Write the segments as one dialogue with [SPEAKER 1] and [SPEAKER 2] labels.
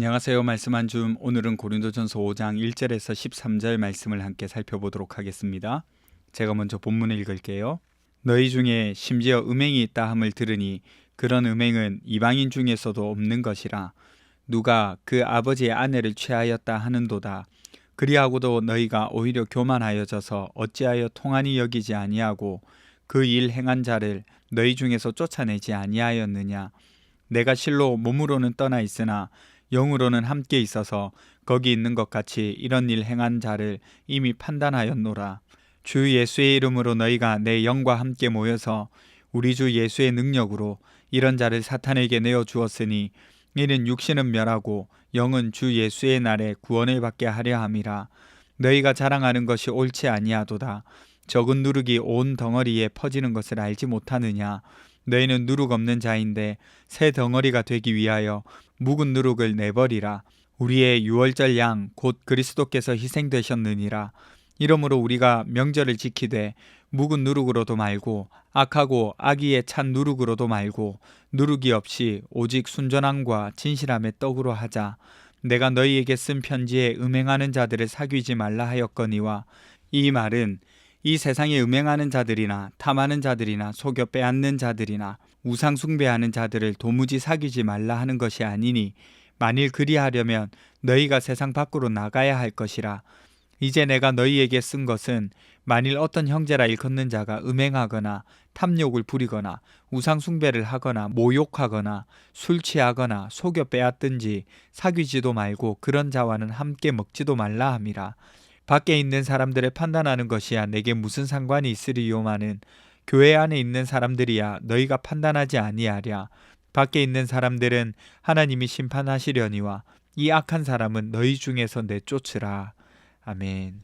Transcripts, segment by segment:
[SPEAKER 1] 안녕하세요. 말씀 한 줌. 오늘은 고린도전서 5장 1절에서 13절 말씀을 함께 살펴보도록 하겠습니다. 제가 먼저 본문을 읽을게요. 너희 중에 심지어 음행이 있다 함을 들으니 그런 음행은 이방인 중에서도 없는 것이라. 누가 그 아버지의 아내를 취하였다 하는도다. 그리하고도 너희가 오히려 교만하여져서 어찌하여 통한이 여기지 아니하고 그 일 행한 자를 너희 중에서 쫓아내지 아니하였느냐. 내가 실로 몸으로는 떠나 있으나 영으로는 함께 있어서 거기 있는 것 같이 이런 일 행한 자를 이미 판단하였노라. 주 예수의 이름으로 너희가 내 영과 함께 모여서 우리 주 예수의 능력으로 이런 자를 사탄에게 내어 주었으니 이는 육신은 멸하고 영은 주 예수의 날에 구원을 받게 하려 함이라. 너희가 자랑하는 것이 옳지 아니하도다. 적은 누룩이 온 덩어리에 퍼지는 것을 알지 못하느냐. 너희는 누룩 없는 자인데 새 덩어리가 되기 위하여 묵은 누룩을 내버리라. 우리의 유월절 양 곧 그리스도께서 희생되셨느니라. 이러므로 우리가 명절을 지키되 묵은 누룩으로도 말고 악하고 악의에 찬 누룩으로도 말고 누룩이 없이 오직 순전함과 진실함의 떡으로 하자. 내가 너희에게 쓴 편지에 음행하는 자들을 사귀지 말라 하였거니와 이 말은 이 세상에 음행하는 자들이나 탐하는 자들이나 속여 빼앗는 자들이나 우상 숭배하는 자들을 도무지 사귀지 말라 하는 것이 아니니 만일 그리하려면 너희가 세상 밖으로 나가야 할 것이라. 이제 내가 너희에게 쓴 것은 만일 어떤 형제라 일컫는 자가 음행하거나 탐욕을 부리거나 우상 숭배를 하거나 모욕하거나 술 취하거나 속여 빼앗든지 사귀지도 말고 그런 자와는 함께 먹지도 말라 함이라. 밖에 있는 사람들을 판단하는 것이야 내게 무슨 상관이 있으리요마는 교회 안에 있는 사람들이야 너희가 판단하지 아니하랴. 밖에 있는 사람들은 하나님이 심판하시려니와 이 악한 사람은 너희 중에서 내쫓으라. 아멘.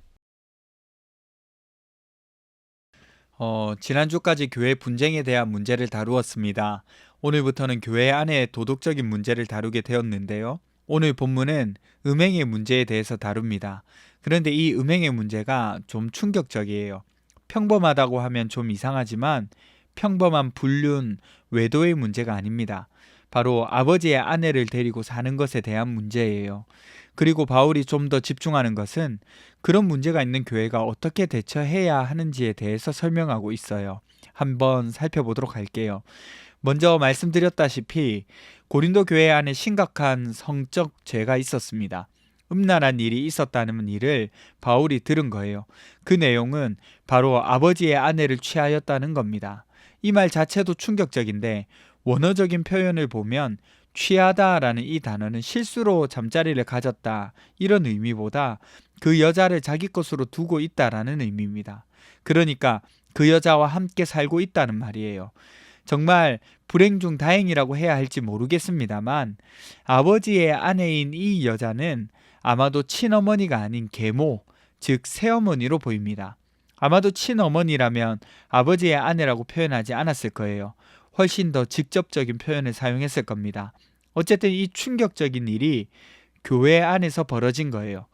[SPEAKER 1] 지난주까지 교회 분쟁에 대한 문제를 다루었습니다. 오늘부터는 교회 안의 도덕적인 문제를 다루게 되었는데요. 오늘 본문은 음행의 문제에 대해서 다룹니다. 그런데 이 음행의 문제가 좀 충격적이에요. 평범하다고 하면 좀 이상하지만 평범한 불륜, 외도의 문제가 아닙니다. 바로 아버지의 아내를 데리고 사는 것에 대한 문제예요. 그리고 바울이 좀 더 집중하는 것은 그런 문제가 있는 교회가 어떻게 대처해야 하는지에 대해서 설명하고 있어요. 한번 살펴보도록 할게요. 먼저 말씀드렸다시피 고린도 교회 안에 심각한 성적 죄가 있었습니다. 음란한 일이 있었다는 일을 바울이 들은 거예요. 그 내용은 바로 아버지의 아내를 취하였다는 겁니다. 이 말 자체도 충격적인데 원어적인 표현을 보면 취하다라는 이 단어는 실수로 잠자리를 가졌다 이런 의미보다 그 여자를 자기 것으로 두고 있다라는 의미입니다. 그러니까 그 여자와 함께 살고 있다는 말이에요. 정말 불행 중 다행이라고 해야 할지 모르겠습니다만 아버지의 아내인 이 여자는 아마도 친어머니가 아닌 계모, 즉 새어머니로 보입니다. 아마도 친어머니라면 아버지의 아내라고 표현하지 않았을 거예요. 훨씬 더 직접적인 표현을 사용했을 겁니다. 어쨌든 이 충격적인 일이 교회 안에서 벌어진 거예요.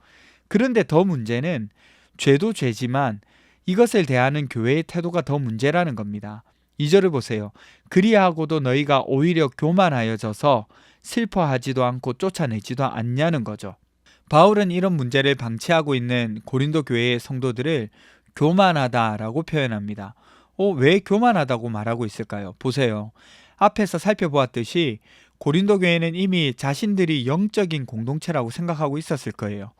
[SPEAKER 1] 그런데 더 문제는 죄도 죄지만 이것을 대하는 교회의 태도가 더 문제라는 겁니다. 2절을 보세요. 그리하고도 너희가 오히려 교만하여져서 슬퍼하지도 않고 쫓아내지도 않냐는 거죠. 바울은 이런 문제를 방치하고 있는 고린도 교회의 성도들을 교만하다라고 표현합니다. 왜 교만하다고 말하고 있을까요? 보세요. 앞에서 살펴보았듯이 고린도 교회는 이미 자신들이 영적인 공동체라고 생각하고 있었을 거예요.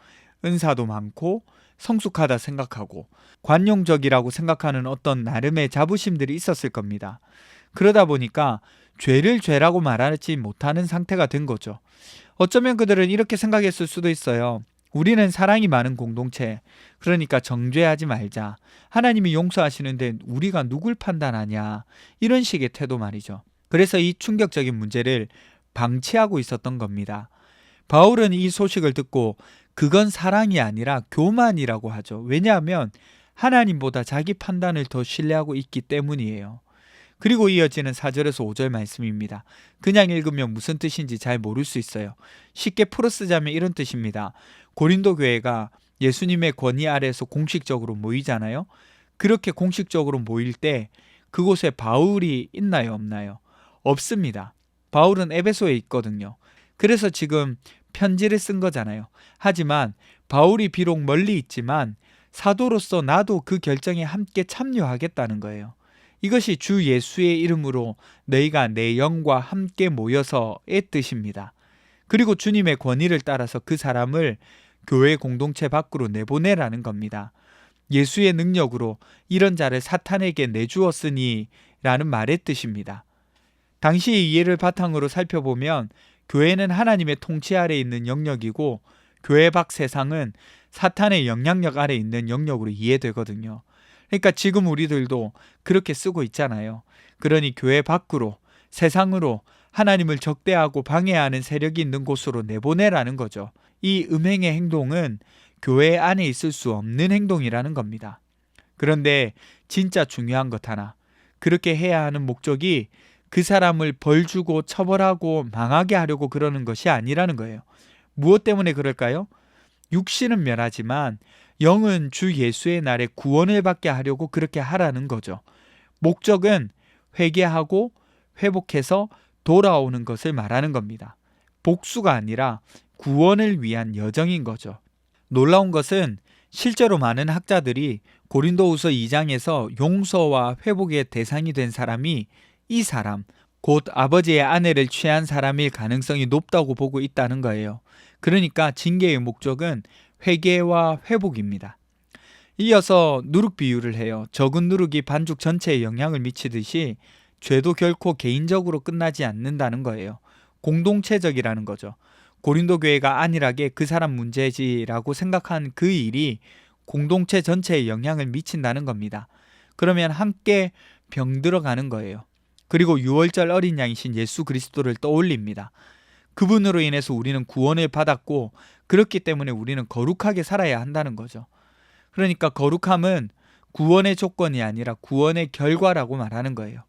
[SPEAKER 1] 은사도 많고 성숙하다 생각하고 관용적이라고 생각하는 어떤 나름의 자부심들이 있었을 겁니다. 그러다 보니까 죄를 죄라고 말하지 못하는 상태가 된 거죠. 어쩌면 그들은 이렇게 생각했을 수도 있어요. 우리는 사랑이 많은 공동체, 그러니까 정죄하지 말자. 하나님이 용서하시는데 우리가 누굴 판단하냐. 이런 식의 태도 말이죠. 그래서 이 충격적인 문제를 방치하고 있었던 겁니다. 바울은 이 소식을 듣고 그건 사랑이 아니라 교만이라고 하죠. 왜냐하면 하나님보다 자기 판단을 더 신뢰하고 있기 때문이에요. 그리고 이어지는 4절에서 5절 말씀입니다. 그냥 읽으면 무슨 뜻인지 잘 모를 수 있어요. 쉽게 풀어 쓰자면 이런 뜻입니다. 고린도 교회가 예수님의 권위 아래에서 공식적으로 모이잖아요. 그렇게 공식적으로 모일 때 그곳에 바울이 있나요, 없나요? 없습니다. 바울은 에베소에 있거든요. 그래서 지금 편지를 쓴 거잖아요. 하지만 바울이 비록 멀리 있지만 사도로서 나도 그 결정에 함께 참여하겠다는 거예요. 이것이 주 예수의 이름으로 너희가 내 영과 함께 모여서의 뜻입니다. 그리고 주님의 권위를 따라서 그 사람을 교회 공동체 밖으로 내보내라는 겁니다. 예수의 능력으로 이런 자를 사탄에게 내주었으니 라는 말의 뜻입니다. 당시의 이해를 바탕으로 살펴보면 교회는 하나님의 통치 아래 있는 영역이고 교회 밖 세상은 사탄의 영향력 아래 있는 영역으로 이해되거든요. 그러니까 지금 우리들도 그렇게 쓰고 있잖아요. 그러니 교회 밖으로, 세상으로 하나님을 적대하고 방해하는 세력이 있는 곳으로 내보내라는 거죠. 이 음행의 행동은 교회 안에 있을 수 없는 행동이라는 겁니다. 그런데 진짜 중요한 것 하나, 그렇게 해야 하는 목적이 그 사람을 벌 주고 처벌하고 망하게 하려고 그러는 것이 아니라는 거예요. 무엇 때문에 그럴까요? 육신은 멸하지만 영은 주 예수의 날에 구원을 받게 하려고 그렇게 하라는 거죠. 목적은 회개하고 회복해서 돌아오는 것을 말하는 겁니다. 복수가 아니라 구원을 위한 여정인 거죠. 놀라운 것은 실제로 많은 학자들이 고린도후서 2장에서 용서와 회복의 대상이 된 사람이 이 사람, 곧 아버지의 아내를 취한 사람일 가능성이 높다고 보고 있다는 거예요. 그러니까 징계의 목적은 회개와 회복입니다. 이어서 누룩 비유를 해요. 적은 누룩이 반죽 전체에 영향을 미치듯이 죄도 결코 개인적으로 끝나지 않는다는 거예요. 공동체적이라는 거죠. 고린도 교회가 안일하게 그 사람 문제지라고 생각한 그 일이 공동체 전체에 영향을 미친다는 겁니다. 그러면 함께 병들어가는 거예요. 그리고 유월절 어린 양이신 예수 그리스도를 떠올립니다. 그분으로 인해서 우리는 구원을 받았고 그렇기 때문에 우리는 거룩하게 살아야 한다는 거죠. 그러니까 거룩함은 구원의 조건이 아니라 구원의 결과라고 말하는 거예요.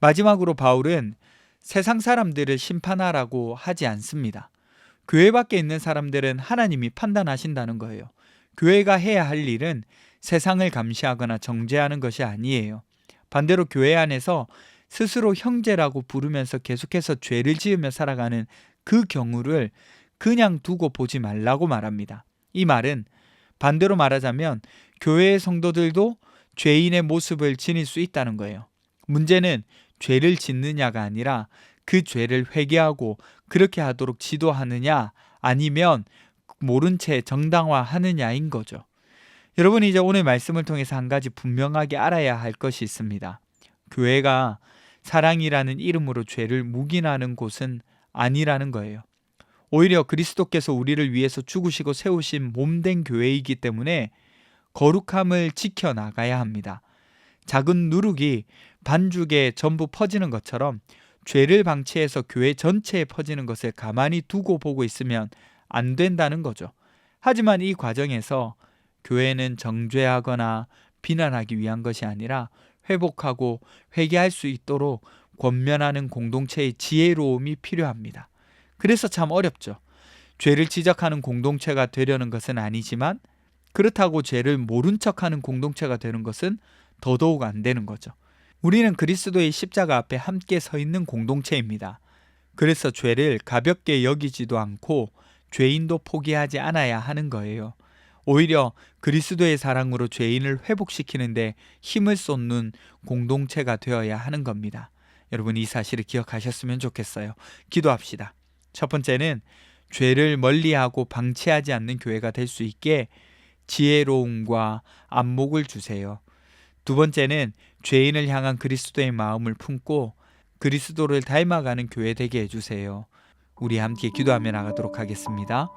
[SPEAKER 1] 마지막으로 바울은 세상 사람들을 심판하라고 하지 않습니다. 교회 밖에 있는 사람들은 하나님이 판단하신다는 거예요. 교회가 해야 할 일은 세상을 감시하거나 정죄하는 것이 아니에요. 반대로 교회 안에서 스스로 형제라고 부르면서 계속해서 죄를 지으며 살아가는 그 경우를 그냥 두고 보지 말라고 말합니다. 이 말은 반대로 말하자면 교회의 성도들도 죄인의 모습을 지닐 수 있다는 거예요. 문제는 죄를 짓느냐가 아니라 그 죄를 회개하고 그렇게 하도록 지도하느냐 아니면 모른 채 정당화하느냐인 거죠. 여러분이 이제 오늘 말씀을 통해서 한 가지 분명하게 알아야 할 것이 있습니다. 교회가 사랑이라는 이름으로 죄를 묵인하는 곳은 아니라는 거예요. 오히려 그리스도께서 우리를 위해서 죽으시고 세우신 몸된 교회이기 때문에 거룩함을 지켜나가야 합니다. 작은 누룩이 반죽에 전부 퍼지는 것처럼 죄를 방치해서 교회 전체에 퍼지는 것을 가만히 두고 보고 있으면 안 된다는 거죠. 하지만 이 과정에서 교회는 정죄하거나 비난하기 위한 것이 아니라 회복하고 회개할 수 있도록 권면하는 공동체의 지혜로움이 필요합니다. 그래서 참 어렵죠. 죄를 지적하는 공동체가 되려는 것은 아니지만 그렇다고 죄를 모른 척하는 공동체가 되는 것은 더더욱 안 되는 거죠. 우리는 그리스도의 십자가 앞에 함께 서 있는 공동체입니다. 그래서 죄를 가볍게 여기지도 않고 죄인도 포기하지 않아야 하는 거예요. 오히려 그리스도의 사랑으로 죄인을 회복시키는데 힘을 쏟는 공동체가 되어야 하는 겁니다. 여러분 이 사실을 기억하셨으면 좋겠어요. 기도합시다. 첫 번째는 죄를 멀리하고 방치하지 않는 교회가 될 수 있게 지혜로움과 안목을 주세요. 두 번째는 죄인을 향한 그리스도의 마음을 품고 그리스도를 닮아가는 교회 되게 해주세요. 우리 함께 기도하며 나가도록 하겠습니다.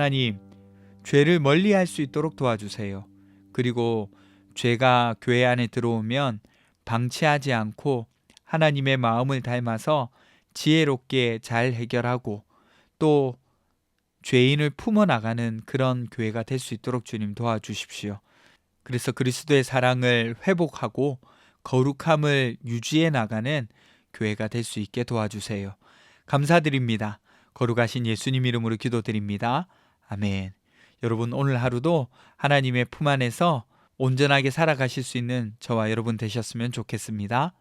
[SPEAKER 1] 하나님, 죄를 멀리할 수 있도록 도와주세요. 그리고 죄가 교회 안에 들어오면 방치하지 않고 하나님의 마음을 닮아서 지혜롭게 잘 해결하고 또 죄인을 품어나가는 그런 교회가 될 수 있도록 주님 도와주십시오. 그래서 그리스도의 사랑을 회복하고 거룩함을 유지해 나가는 교회가 될 수 있게 도와주세요. 감사드립니다. 거룩하신 예수님 이름으로 기도드립니다. 아멘. 여러분, 오늘 하루도 하나님의 품 안에서 온전하게 살아가실 수 있는 저와 여러분 되셨으면 좋겠습니다.